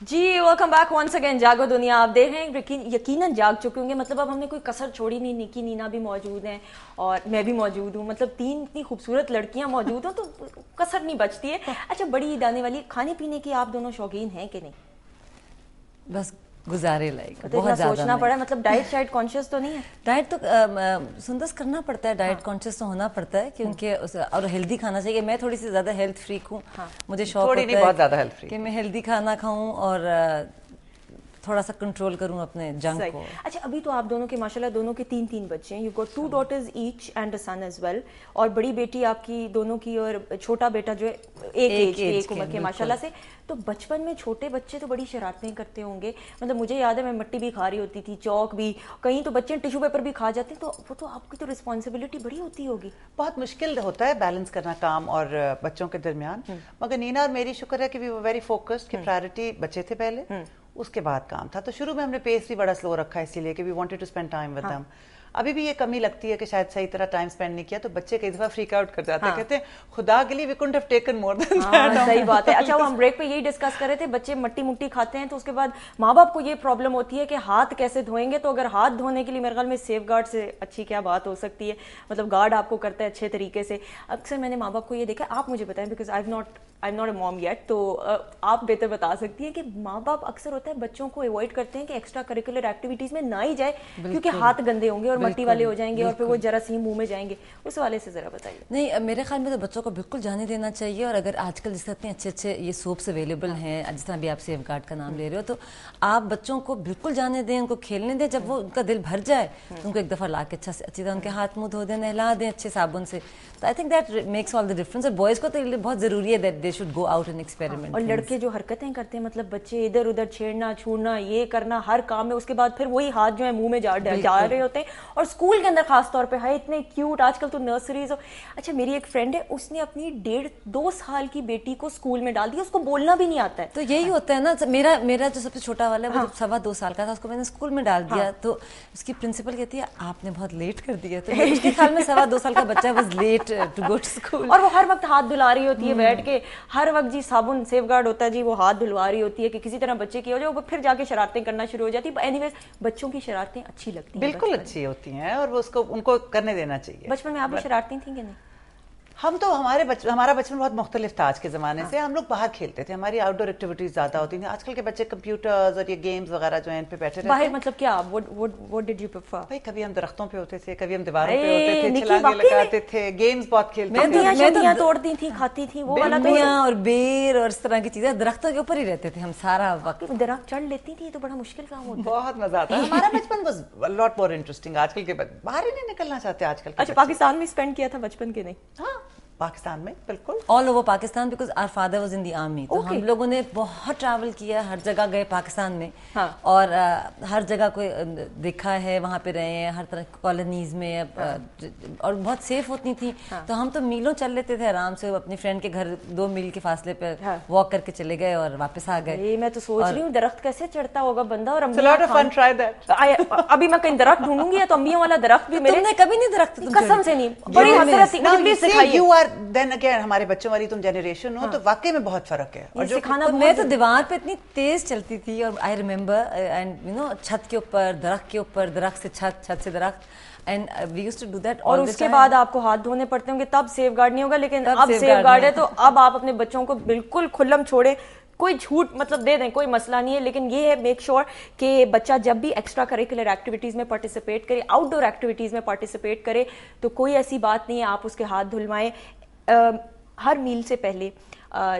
जी welcome back once again. जागो दुनिया आप देख रहे हैं, यकीनन जाग चुके होंगे। मतलब अब हमने कोई कसर छोड़ी नहीं। निकी नीना भी मौजूद हैं और मैं भी मौजूद हूँ। मतलब तीन इतनी खूबसूरत लड़कियां मौजूद हों तो कसर नहीं बचती है। अच्छा, बड़ी ईद आने वाली, खाने पीने की आप दोनों शौकीन हैं कि नहीं? बस गुजारे लायक तो बहुत ज्यादा सोचना पड़ा, मतलब डाइट शाइट कॉन्शियस तो नहीं है? डाइट तो सुंदर करना पड़ता है, डाइट कॉन्शियस तो होना पड़ता है क्योंकि और हेल्दी खाना चाहिए। मैं थोड़ी सी ज्यादा हेल्थ फ्रीक हूँ। मुझे शौक थोड़ी नहीं, बहुत ज्यादा हेल्थ फ्रीक कि मैं हेल्दी खाना खाऊं और थोड़ा सा कंट्रोल करूं अपने जंक को। अच्छा, अभी तो आप दोनों के माशाल्लाह दोनों के तीन तीन बच्चे हैं। You got 2 daughters each and a son as well. और बड़ी बेटी आपकी दोनों की और छोटा बेटा जो है एक उम्र के माशाल्लाह से। तो बचपन में छोटे बच्चे तो बड़ी शरारतें करते होंगे। मतलब मुझे याद है मैं मिट्टी भी खा रही होती थी, चौक भी, कहीं तो बच्चे टिश्यू पेपर भी खा जाते हैं। तो वो तो आपकी तो रिस्पॉन्सिबिलिटी बड़ी होती होगी। बहुत मुश्किल होता है बैलेंस करना काम और बच्चों के दरमियान। मगर नीना और मेरी शुक्र है कि वी वर वेरी फोकस्ड कि प्रायोरिटी बच्चे थे पहले, उसके बाद काम था। तो शुरू में हमने पेस भी बड़ा स्लो रखा है इसीलिए कि we wanted to spend time with them. अभी भी ये कमी लगती है कि शायद सही तरह टाइम स्पेंड नहीं किया, तो बच्चे कई दफा फ्रीक आउट कर जाते हैं। कहते हैं खुदा के लिए we couldn't have taken more than that. सही बात है। अच्छा, वो हम ब्रेक पे यही डिस्कस कर रहे थे, बच्चे मट्टी मुट्टी खाते हैं तो उसके बाद माँ बाप को ये प्रॉब्लम होती है कि हाथ कैसे धोएंगे। तो अगर हाथ धोने के लिए मेरे ख्याल में सेफ गार्ड से अच्छी क्या बात हो सकती है। मतलब गार्ड आपको करता है अच्छे तरीके से। अक्सर मैंने माँ बाप को ये देखा, आप मुझे बताएं because I am not a mom yet, तो आप बेहतर बता सकती हैं कि माँ बाप अक्सर होता है बच्चों को अवॉइड करते हैं कि एक्स्ट्रा करिकुलर एक्टिविटीज में ना ही जाए क्योंकि हाथ गंदे होंगे और मट्टी वाले हो जाएंगे और फिर वो जरासीम मुंह में जाएंगे। उस वाले से जरा बताइए। नहीं, मेरे ख्याल में तो बच्चों को बिल्कुल जाने देना चाहिए। और अगर आजकल जिस तरह इतने अच्छे अच्छे ये सोप्स अवेलेबल हैं, जिस तरह भी आप सेफ गार्ड का नाम ले रहे हो, तो आप बच्चों को बिल्कुल जाने दें, उनको खेलने दें। जब वो उनका दिल भर जाए तो उनको एक दफा ला के अच्छी तरह उनके हाथ मुंह धो दें, नहला दें अच्छे साबुन से। तो I think that makes all the difference. और बॉयज को तो बहुत जरूरी है that they should go out and experiment. और लड़के जो हरकतें करते हैं, मतलब बच्चे इधर उधर छेड़ना छूड़ना ये करना हर काम में, उसके बाद फिर वही हाथ जो है मुंह में जा रहे होते हैं। और स्कूल के अंदर खास तौर पे है इतने क्यूट आजकल तो नर्सरीज। अच्छा, मेरी एक फ्रेंड है, उसने अपनी 1.5-2 साल की बेटी को स्कूल में डाल दिया, उसको बोलना भी नहीं आता है। तो यही होता है ना। मेरा जो सबसे छोटा वाला है वो 2.25 साल का था, उसको मैंने स्कूल में डाल दिया। तो उसकी प्रिंसिपल कहती है आपने बहुत लेट कर दिया। तो उसके ख्याल में 2.25 साल का बच्चा was late to go to school. और वो हर वक्त हाथ धुला रही होती है बैठ के, हर वक्त जी साबुन सेफ गार्ड होता है जी, वो हाथ धुलवा रही होती है कि किसी तरह बच्चे की हो जाए, वो फिर जाके शरारतें करना शुरू हो जाती है। एनीवेज, बच्चों की शरारतें अच्छी लगती हैं, बिल्कुल अच्छी होती हैं और वो उनको करने देना चाहिए। बचपन में आप भी शरारती थी कि नहीं? हम तो हमारा बचपन बहुत मुख्तलिफ था आज के ज़माने से। हम लोग बाहर खेलते थे, हमारी आउटडोर एक्टिविटीज ज़्यादा होती थी। आजकल के बच्चे कंप्यूटर्स और ये गेम्स वगैरह जो हैं इन पे बैठे रहते हैं। बाहर मतलब क्या, व्हाट डिड यू प्रेफर? भाई कभी हम दरख्तों पे होते थे, कभी हम दीवारों पे होते थे, छलांगे लगाते थे, गेम्स बहुत खेलते थे। मैं तो तोड़ती थी, खाती थी, वो वाला तो। और बेर और इस तरह की चीजें दरख्तों के ऊपर ही रहते थे हम सारा वक्त। दरख्त चढ़ लेती थी तो बड़ा मुश्किल काम होता। बहुत मजा आता है। हमारा बचपन was a lot more interesting. आजकल के बाहर ही नहीं निकलना चाहते आजकल के। अच्छा, पाकिस्तान में स्पेंड किया था बचपन के? नहीं, हाँ पाकिस्तान में बिल्कुल all over Pakistan, because our father was in the army. तो हम लोगों ने बहुत ट्रैवल किया, हर जगह गए पाकिस्तान में। और हर जगह को देखा है, वहाँ पे रहे हैं, हर तरह कॉलोनीज में। और बहुत सेफ होती थी। तो हम तो मीलों चल लेते थे आराम से, अपनी फ्रेंड के घर 2 मील के फासले पे वॉक करके चले गए और वापस आ गए। मैं तो सोच रही हूँ दरख्त कैसे चढ़ता होगा बंदा। और अभी मैं कहीं दरख्त ढूंढूंगी तो अंबियों वाला दरख्त भी मेरे। तुमने कभी नहीं दरख्त? कसम से नहीं, बड़ी हसरत थी। प्लीज सिखाइए। देन अगेन हमारे बच्चों वाली तुम जनरेशन हो तो वाकई में बहुत फर्क है। और जो सिखाना, मैं तो दीवार पे इतनी तेज चलती थी। और I remember and you know छत के ऊपर, दरख्त के ऊपर, दरख्त से छत, छत से दरख्त। And we used to do that. और उसके बाद आपको हाथ धोने पड़ते होंगे, तब सेफ गार्ड नहीं होगा। लेकिन अब सेफ गार्ड है तो अब आप अपने बच्चों को बिल्कुल खुल्लम छोड़े, कोई झूठ मतलब दे दें, कोई मसला नहीं है। लेकिन ये है मेक श्योर कि बच्चा जब भी एक्स्ट्रा करिकुलर एक्टिविटीज में पार्टिसिपेट करे, आउटडोर एक्टिविटीज में पार्टिसिपेट करे, तो कोई ऐसी बात नहीं है आप उसके हाथ धुलवाएं। हर मील से पहले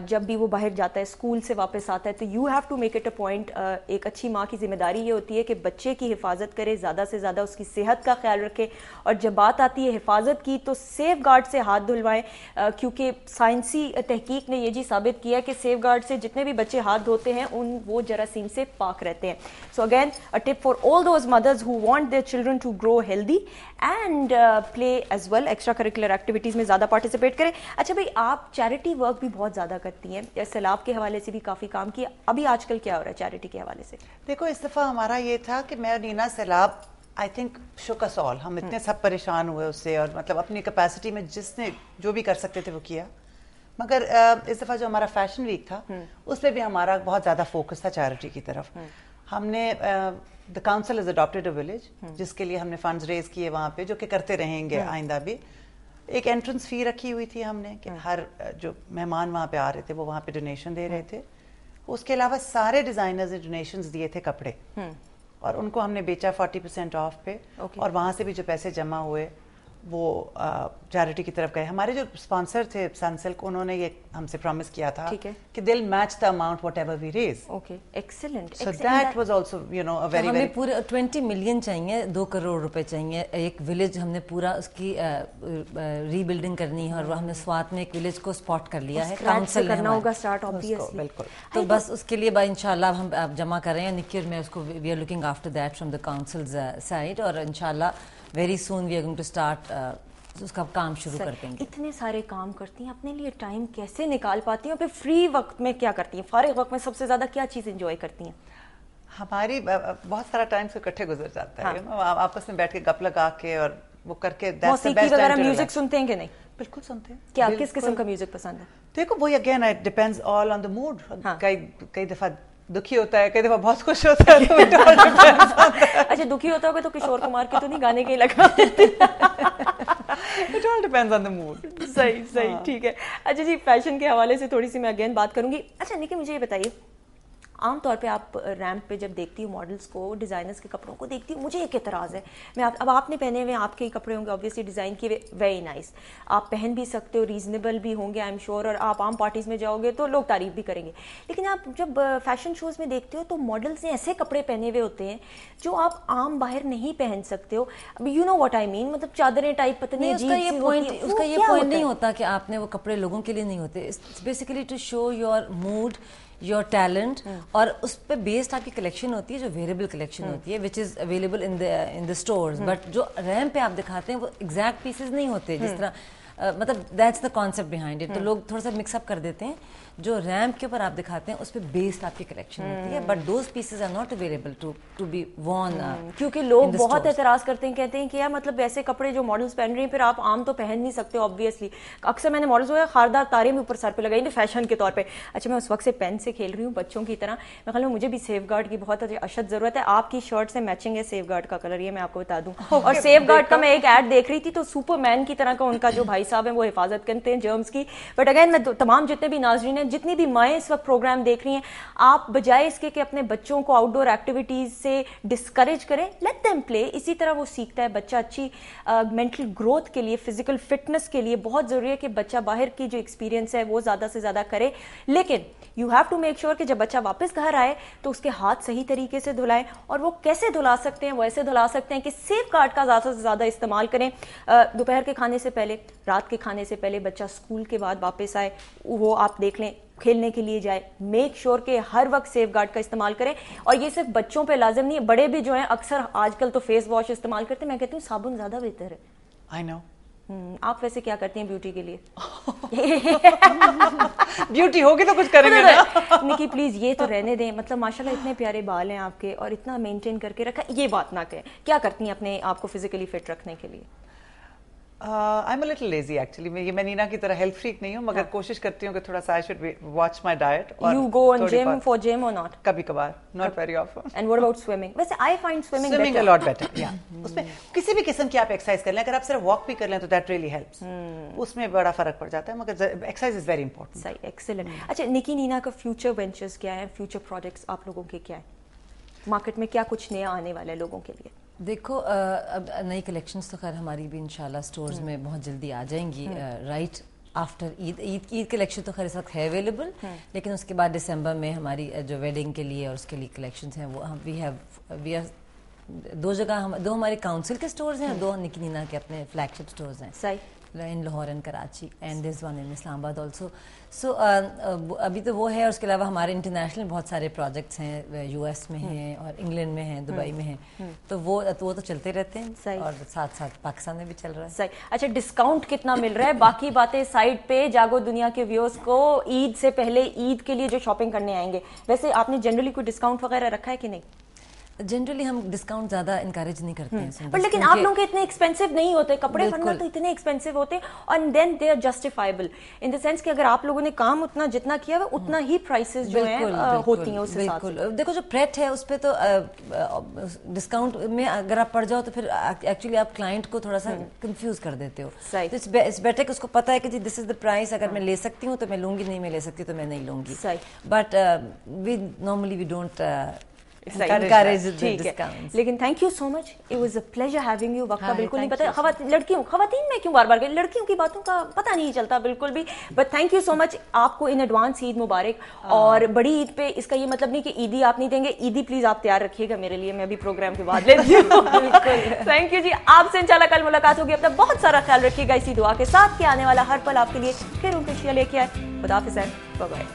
जब भी वो बाहर जाता है, स्कूल से वापस आता है, तो you have to make it a point. एक अच्छी माँ की जिम्मेदारी ये होती है कि बच्चे की हिफाजत करे, ज़्यादा से ज़्यादा उसकी सेहत का ख्याल रखे। और जब बात आती है हिफाजत की तो सेफ गार्ड से हाथ धुलवाएं, क्योंकि साइंसी तहकीक ने ये जी साबित किया कि सेफ गार्ड से जितने भी बच्चे हाथ धोते हैं वो जरासीम से पाक रहते हैं। So again a tip for all those mothers who want their children to grow healthy and play as well, extracurricular activities में ज़्यादा पार्टिसिपेट करें। अच्छा भाई, आप चैरिटी वर्क भी बहुत ज़्यादा करती हैं, सैलाब के हवाले से भी काफ़ी काम किया। अभी आजकल क्या हो रहा है चैरिटी के हवाले से? देखो, इस दफ़ा हमारा ये था कि मैं और नीना सैलाब I think Shuk us all, हम इतने सब परेशान हुए उससे। और मतलब अपनी कैपेसिटी में जिसने जो भी कर सकते थे वो किया। مگر اس دفعہ جو ہمارا فیشن ویک تھا اس پہ بھی ہمارا بہت زیادہ فوکس تھا چیریٹی کی طرف. ہم نے the council is adopted a village جس کے لیے ہم نے فنڈز ریز کیے وہاں پہ, جو کہ کرتے رہیں گے آئندہ بھی. ایک انٹرنس فی رکھی ہوئی تھی ہم نے کہ ہر جو مہمان وہاں پہ آ رہے تھے وہ وہاں پہ ڈونیشن دے رہے تھے. اس کے علاوہ سارے ڈیزائنرز نے ڈونیشنز دیے تھے کپڑے, اور ان کو ہم نے بیچا 40% آف پہ, اور وہاں سے بھی جو پیسے جمع ہوئے وہ چیریٹی کی طرف گئے. ہمارے جو اسپانسر تھے سنسلک, انہوں نے یہ ہم سے پرومس کیا تھا کہ they'll match the amount whatever we raise. Okay, excellent. So that was also you know a very ہمیں پورے 20 ملین چاہیے, 2 کروڑ روپے چاہیے. ایک ولیج ہم نے پورا اس کی ری بلڈنگ کرنی ہے, اور ہم نے سوات میں ایک ولیج کو اسپاٹ کر لیا ہے, کاؤنسل کرنا ہوگا اسٹارٹ obviously. بالکل. تو بس اس کے لیے انشاءاللہ ہم جمع کر رہے ہیں. نکی اور میں اس کو we are looking after that from the councils side, اور انشاءاللہ very soon we are going to start اس کا کام شروع کر دیں گے. اتنے سارے کام کرتی ہیں, اپنے لیے ٹائم کیسے نکال پاتی ہیں, اور پھر فری وقت میں کیا کرتی ہیں, فارغ وقت میں سب سے زیادہ کیا چیز انجوائے کرتی ہیں؟ ہماری بہت سارا ٹائم سے اکٹھے گزر جاتا ہے, آپس میں بیٹھ کے گپ لگا کے اور وہ کر کے. موسیقی وغیرہ میوزک سنتے ہیں کہ نہیں؟ بالکل سنتے ہیں. کیا کس قسم کا میوزک پسند ہے؟ دیکھو وہی again it depends all on the mood. کئی دفعہ دکھی ہوتا ہے, کئی دفعہ بہت خوش ہوتا ہے. اچھا, دکھی ہوتا ہوگا تو کشور کمار کے تو نہیں گانے کے لگا؟ It all depends on the mood. صحیح, ٹھیک ہے. اچھا جی, فیشن کے حوالے سے تھوڑی سی میں اگین بات کروں گی. اچھا نکی, مجھے یہ بتائیے, عام طور پہ آپ ریمپ پہ جب دیکھتی ہوں ماڈلس کو, ڈیزائنرز کے کپڑوں کو دیکھتی ہوں, مجھے ایک اعتراض ہے. اب آپ نے پہنے ہوئے, آپ کے کپڑے ہوں گے اوبویسلی ڈیزائن کیے ہوئے, ویری نائس, آپ پہن بھی سکتے ہو, ریزنیبل بھی ہوں گے آئی ایم شیور, اور آپ عام پارٹیز میں جاؤ گے تو لوگ تعریف بھی کریں گے. لیکن آپ جب فیشن شوز میں دیکھتے ہو تو ماڈلس نے ایسے کپڑے پہنے ہوئے ہوتے ہیں جو آپ عام باہر نہیں پہن سکتے ہو. اب یو نو واٹ آئی مین, مطلب چادریں ٹائپ پتہ نہیں. اس کا یہ پوائنٹ نہیں ہوتا کہ آپ نے وہ کپڑے لوگوں کے لیے نہیں ہوتے. Basically to show your mood, your talent, اور اس پہ بیسڈ آپ کی کلیکشن ہوتی ہے جو ویریبل کلیکشن ہوتی ہے which is available in the stores. But جو ریمپ پہ آپ دکھاتے ہیں وہ ایگزیکٹ پیسز نہیں ہوتے, جس طرح مطلب that's the concept behind it. تو لوگ تھوڑا سا مکس اپ کر دیتے ہیں. جو ریمپ کے اوپر آپ دکھاتے ہیں اس پہ بیسڈ آپ کی کلیکشن ہوتی ہے, but those pieces are not available to be worn. کیونکہ لوگ بہت اعتراض کرتے ہیں, کہتے ہیں کہ یار مطلب ایسے کپڑے جو ماڈلس پہن رہی ہیں پھر آپ عام تو پہن نہیں سکتے آبویسلی. اکثر میں نے ماڈلس ہوئے خاردار تارے میں اوپر سر پہ لگائی فیشن کے طور پہ. اچھا, میں اس وقت سے پین سے کھیل رہی ہوں بچوں کی طرح, میں خیال میں مجھے بھی سیف گارڈ کی بہت اشد ضرورت ہے. آپ کی شرٹ سے میچنگ ہے سیف گارڈ کا کلر, یہ میں آپ کو بتا دوں. اور سیف گارڈ کا میں ایک ایڈ دیکھ رہی تھی تو سپر مین کی طرح کا ان کا جو بھائی صاحب ہیں وہ حفاظت کرتے ہیں جرمز کی. بٹ اگین میں تمام جتنے بھی ناظرین ہیں, جتنی بھی مائیں اس وقت پروگرام دیکھ رہی ہیں, آپ بجائے اس کے کہ اپنے بچوں کو آؤٹ ڈور ایکٹیویٹیز سے ڈسکریج کریں, لیٹ دیم پلے. اسی طرح وہ سیکھتا ہے بچہ. اچھی مینٹل گروتھ کے لیے, فزیکل فٹنس کے لیے بہت ضروری ہے کہ بچہ باہر کی جو ایکسپیرینس ہے وہ زیادہ سے زیادہ کرے. لیکن you have to make sure کہ جب بچہ واپس گھر آئے تو اس کے ہاتھ صحیح طریقے سے دھلائیں. اور وہ کیسے دھلا سکتے ہیں, وہ ایسے دھلا سکتے ہیں کہ سیف گارڈ کا زیادہ سے زیادہ استعمال کریں. دوپہر کے کھانے سے پہلے, رات کے کھانے سے پہلے, بچہ اسکول کے بعد واپس آئے, وہ آپ دیکھ لیں کھیلنے کے لیے جائے, میک شور کہ ہر وقت سیف گارڈ کا استعمال کریں. اور یہ صرف بچوں پہ لازم نہیں ہے, بڑے بھی جو ہیں اکثر آج کل تو فیس واش استعمال کرتے ہیں. میں کہتی ہوں صابن زیادہ بہتر ہے. آئی نو. آپ ویسے کیا کرتی ہیں بیوٹی کے لیے؟ بیوٹی ہوگی تو کچھ کریں گے نا. نکی پلیز یہ تو رہنے دیں, مطلب ماشاءاللہ اتنے پیارے بال ہیں آپ کے اور اتنا مینٹین کر کے رکھا, یہ بات نہ کہیں. کیا کرتی ہیں اپنے آپ کو فزیکلی فٹ رکھنے کے لیے؟ I'm a little lazy actually. میں نینا کی طرح ہیلتھ فریک نہیں ہوں, مگر کوشش کرتی ہوں کہ تھوڑا سا I should watch my diet. You go on gym for gym or not? کبھی کبھار, not very often. And what about swimming? ویسے I find swimming a lot better. Yeah. اس میں کسی بھی قسم کی آپ ایکسرسائز کر لیں, اگر آپ صرف واک بھی کر لیں تو that really helps. اس میں بڑا فرق پڑ جاتا ہے, مگر ایکسرسائز is very important. صحیح, ایکسیلنٹ. اچھا نکی, نینا کا فیوچر وینچرز کیا ہیں, فیوچر پروجیکٹس آپ لوگوں کے کیا ہیں, مارکیٹ میں کیا کچھ نیا آنے والا ہے لوگوں کے لیے؟ دیکھو اب نئی کلیکشنز تو خیر ہماری بھی انشاءاللہ سٹورز میں بہت جلدی آ جائیں گی, رائٹ آفٹر عید کلیکشن تو خیر اس وقت ہے اویلیبل, لیکن اس کے بعد دسمبر میں ہماری جو ویڈنگ کے لیے اور اس کے لیے کلیکشنز ہیں وہ وی آر دو جگہ, دو ہمارے کاؤنسل کے سٹورز ہیں, دو نکی نینا کے اپنے فلیگ شپ سٹورز ہیں. صحیح. in Lahore and Karachi and there's one in Islamabad also. So ابھی تو وہ ہے, اور اس کے علاوہ ہمارے انٹرنیشنل بہت سارے پروجیکٹس ہیں, یو ایس میں ہیں اور انگلینڈ میں ہیں, دبئی میں ہیں, تو وہ تو چلتے رہتے ہیں, اور ساتھ ساتھ پاکستان میں بھی چل رہا ہے. صحیح. اچھا ڈسکاؤنٹ کتنا مل رہا ہے, باقی باتیں سائڈ پہ, جاگو دنیا کے ویورز کو عید سے پہلے, عید کے لیے جو شاپنگ کرنے آئیں گے, ویسے آپ نے جنرلی کوئی ڈسکاؤنٹ وغیرہ رکھا ہے کہ نہیں؟ जनरली हम डिस्काउंट ज्यादा इनकरेज नहीं करते हैं, पर लेकिन आप लोगों के इतने एक्सपेंसिव नहीं होते कपड़े, वरना तो इतने एक्सपेंसिव होते हैं, and then they are justifiable in the sense कि अगर आप लोगों ने काम उतना जितना किया है उतना ही प्राइसेस जो हैं होती हैं उस हिसाब से। देखो जो प्रेट है उस पे तो डिस्काउंट में अगर आप पड़ जाओ तो फिर एक्चुअली आप क्लाइंट को थोड़ा सा कंफ्यूज कर देते हो। तो इट्स बेटर कि उसको पता है कि जी दिस इज द प्राइस, अगर मैं ले सकती हूँ तो मैं लूंगी, नहीं मैं ले सकती तो मैं नहीं लूंगी। But we normally we don't encourage the discounts. लेकिन thank you so much, it was a pleasure having you. वक्त का बिल्कुल नहीं पता, खवातीन में क्यों बार बार गए, लड़कियों की बातों का पता नहीं चलता बिल्कुल भी। But thank you so much, आपको इन एडवांस ईद मुबारक। और बड़ी ईद पे इसका ये मतलब नहीं कि ईदी आप नहीं देंगे, ईदी प्लीज आप तैयार रखिएगा मेरे लिए, मैं अभी प्रोग्राम के बाद लेती हूँ। थैंक यू जी, आपसे इंशाल्लाह कल मुलाकात होगी। अपना बहुत सारा ख्याल रखिएगा इसी दुआ के साथ कि आने वाला हर पल आपके लिए फिर उनके लेके आए। खुदा हाफिज़, बाय बाय।